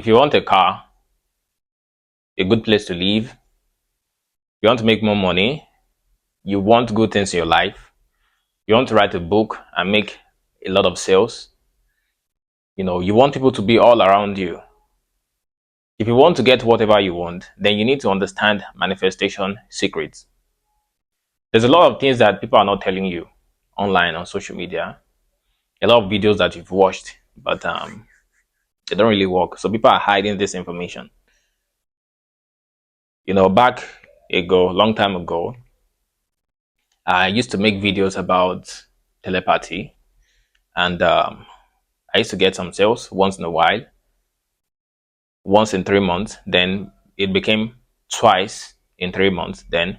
If you want a car, a good place to live, you want to make more money, you want good things in your life, you want to write a book and make a lot of sales, you want people to be all around you. If you want to get whatever you want, then you need to understand manifestation secrets. There's a lot of things that people are not telling you online on social media, a lot of videos that you've watched, but they don't really work. So people are hiding this information. Back ago, long time ago, I used to make videos about telepathy, and I used to get some sales once in a while, once in 3 months. Then it became twice in 3 months. Then,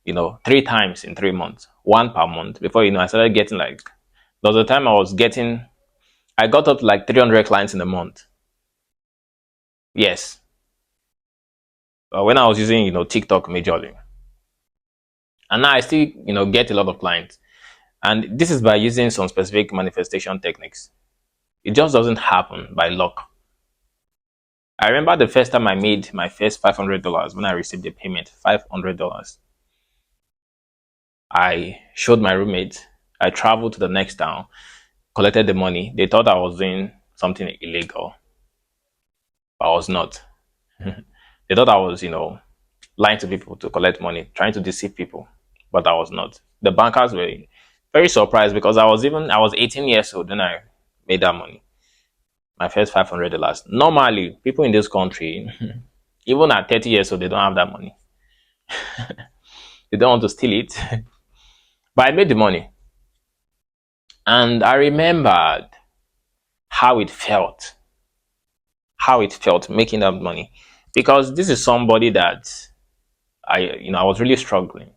3 times in 3 months, one per month. Before I started getting like, there was a time I got up to like 300 clients in a month. Yes. When I was using, TikTok majorly. And now I still, get a lot of clients. And this is by using some specific manifestation techniques. It just doesn't happen by luck. I remember the first time I made my first $500 when I received the payment, $500. I showed my roommate. I traveled to the next town, collected the money. They thought I was doing something illegal, but I was not. They thought I was, lying to people to collect money, trying to deceive people, but I was not. The bankers were very surprised because I was 18 years old when I made that money. My first $500. Normally, people in this country, even at 30 years old, they don't have that money. They don't want to steal it. But I made the money. And I remembered how it felt. How it felt making that money. Because this is somebody that I was really struggling.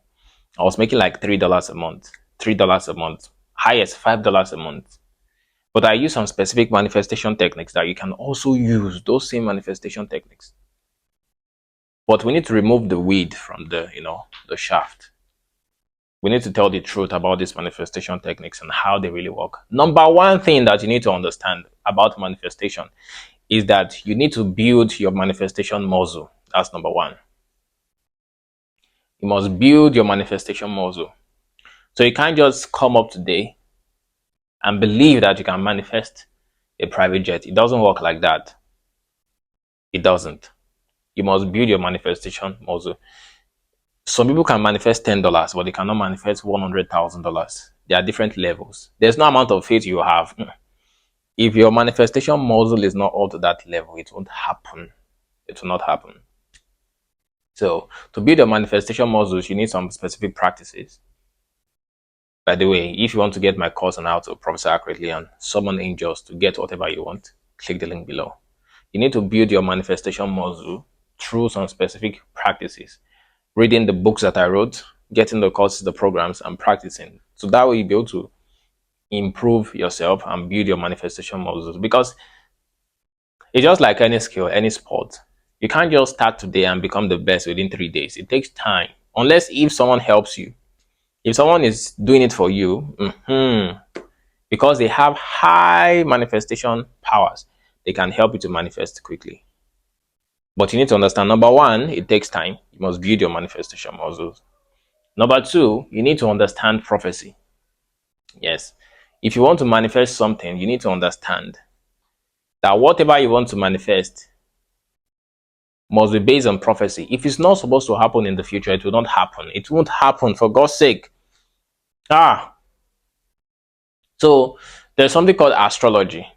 I was making like $3 a month. $3 a month. Highest $5 a month. But I use some specific manifestation techniques that you can also use those same manifestation techniques. But we need to remove the weed from the shaft. We need to tell the truth about these manifestation techniques and how they really work. Number one thing that you need to understand about manifestation is that you need to build your manifestation muscle. That's number one. You must build your manifestation muscle. So you can't just come up today and believe that you can manifest a private jet. It doesn't work like that. It doesn't. You must build your manifestation muscle. Some people can manifest $10, but they cannot manifest $100,000. There are different levels. There's no amount of faith you have. If your manifestation muscle is not up to that level, it won't happen. It will not happen. So to build your manifestation muscles, you need some specific practices. By the way, if you want to get my course on how to prophesy accurately and summon angels to get whatever you want, click the link below. You need to build your manifestation muscle through some specific practices. Reading the books that I wrote, getting the courses, the programs, and practicing. So that way you'll be able to improve yourself and build your manifestation muscles. Because it's just like any skill, any sport. You can't just start today and become the best within 3 days. It takes time. Unless if someone helps you. If someone is doing it for you, because they have high manifestation powers, they can help you to manifest quickly. But you need to understand, number one, it takes time. You must build your manifestation muscles. Number two, you need to understand prophecy. Yes. If you want to manifest something, you need to understand that whatever you want to manifest must be based on prophecy. If it's not supposed to happen in the future, it will not happen. It won't happen, for God's sake. So there's something called astrology.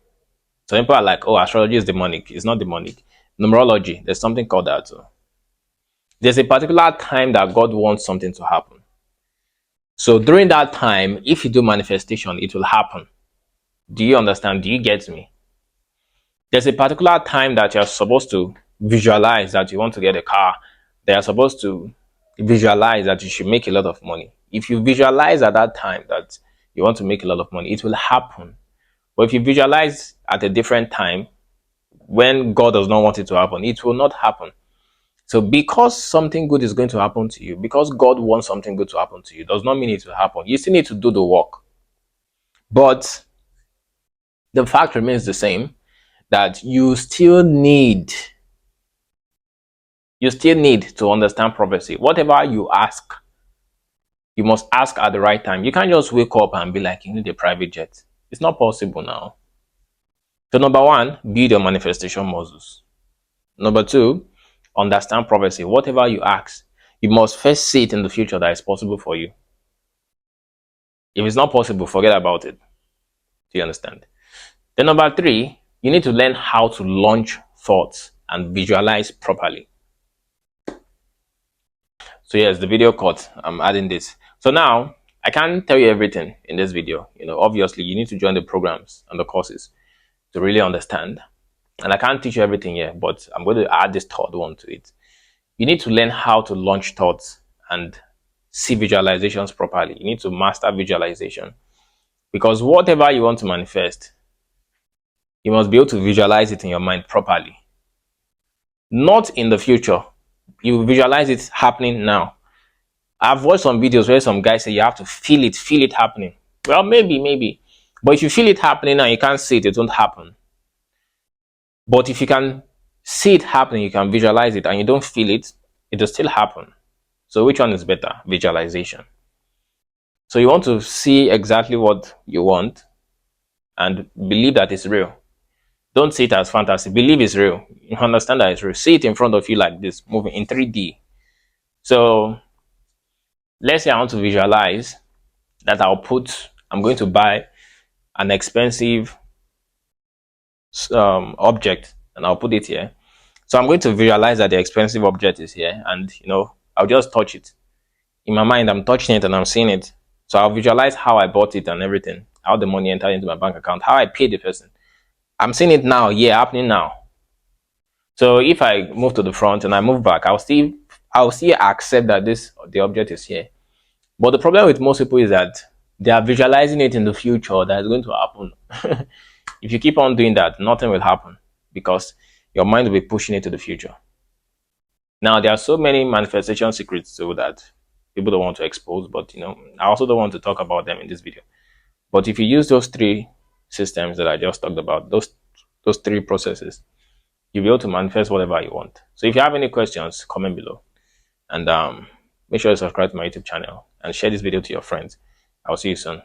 So people are like, oh, astrology is demonic. It's not demonic. Numerology, there's something called that too. There's a particular time that God wants something to happen. So during that time, if you do manifestation, it will happen. Do you understand? Do you get me? There's a particular time that you're supposed to visualize that you want to get a car. They are supposed to visualize that you should make a lot of money. If you visualize at that time that you want to make a lot of money, it will happen. But if you visualize at a different time, when God does not want it to happen, it will not happen. So because something good is going to happen to you, because God wants something good to happen to you, does not mean it will happen. You still need to do the work. But the fact remains the same, that you still need to understand prophecy. Whatever you ask, you must ask at the right time. You can't just wake up and be like, you need a private jet. It's not possible now. So number one, build your manifestation muscles. Number two, understand prophecy. Whatever you ask, you must first see it in the future that is possible for you. If it's not possible, forget about it. Do you understand? Then number three, you need to learn how to launch thoughts and visualize properly. So yes, the video cut, I'm adding this. So now I can't tell you everything in this video. Obviously you need to join the programs and the courses to really understand. And I can't teach you everything here, but I'm going to add this third one to it. You need to learn how to launch thoughts and see visualizations properly. You need to master visualization, because whatever you want to manifest, you must be able to visualize it in your mind properly. Not in the future. You visualize it happening now. I've watched some videos where some guys say you have to feel it happening. Well, maybe. But if you feel it happening now, you can't see it, it won't happen. But if you can see it happening, you can visualize it, and you don't feel it, it will still happen. So which one is better? Visualization. So you want to see exactly what you want and believe that it's real. Don't see it as fantasy. Believe it's real. You understand that it's real. See it in front of you like this, moving in 3D. So let's say I want to visualize that I'm going to buy an expensive object, and I'll put it here. So I'm going to visualize that the expensive object is here, and I'll just touch it. In my mind, I'm touching it and I'm seeing it. So I'll visualize how I bought it and everything, how the money entered into my bank account, how I paid the person. I'm seeing it now, happening now. So if I move to the front and I move back, I'll still accept that the object is here. But the problem with most people is that they are visualizing it in the future that is going to happen. If you keep on doing that, nothing will happen, because your mind will be pushing it to the future. Now, there are so many manifestation secrets so that people don't want to expose, but I also don't want to talk about them in this video. But if you use those three systems that I just talked about, those three processes, you'll be able to manifest whatever you want. So if you have any questions, comment below, and make sure you subscribe to my YouTube channel and share this video to your friends. I'll see you soon.